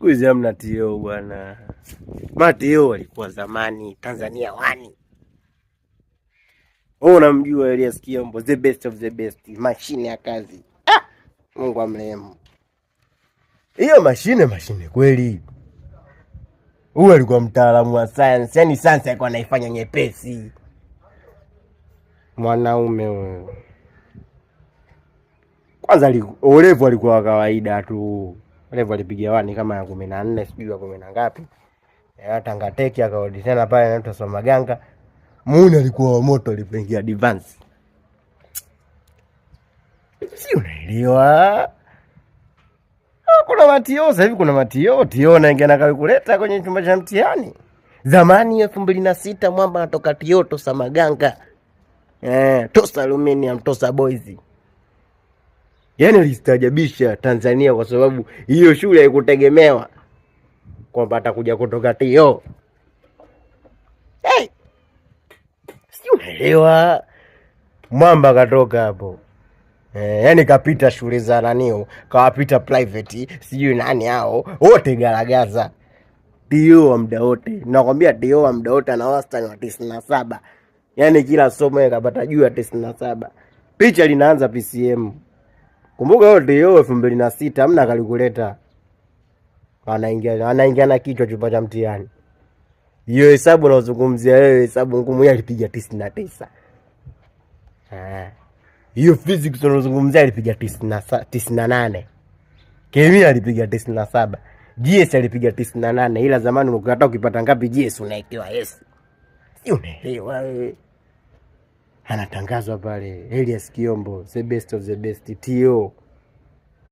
Siku hizi hamna TO bwana. TO walikuwa zamani Tanzania wani. Unamjua Elias Kiombo, the best of the best, mashine ya kazi. Mungu amrehemu. Hiyo mashine kweli. Huyu alikuwa mtaalamu wa science, yani science alikuwa anaifanya nyepesi. Mwanaume huyo. Kwanza Olevo alikuwa kawaida tu. Olevo alipiga wani kama ya 14, sijui ya 10 ngapi. Tanga Teki akarudi tena pale anaitwa Somaganga. Muni alikuwa wa moto, alipengia advance. Si unaelewa? Kuna matio sasa hivi, kuna matio tio naingia na kalkuleta kwenye chumba cha mtihani. Zamani 2006 mwamba anatoka tio Tosa Maganga. Tosa Aluminium, Tosa Boys. Yaani listajabisha Tanzania kwa sababu hiyo shule haikutegemewa kwamba atakuja kutoka tio. Si unaelewa? Mwamba katoka hapo. Yaani kapita shule za nanio, kawapita private, sijui nani hao, wote garagaza. TO wa muda wote. Nakwambia TO wa muda wote ana wastani wa 97. Yaani kila somo yeye kapata juu ya 97. Picha linaanza PCM. Kumbuka hiyo TO 2006 hamna kalkuleta. Anaingia na kichwa chupa cha mtihani. Hiyo hesabu unazungumzia wewe, hesabu ngumu, yeye alipiga 99. Hiyo physics unazungumzia alipiga 98. Kemia alipiga 97. GS alipiga 98. Ila zamani ukikata ukipata ngapi GS unaekewa S. Si unaelewa wewe? Anatangazwa pale Elias Kiombo, the best of the best, TO.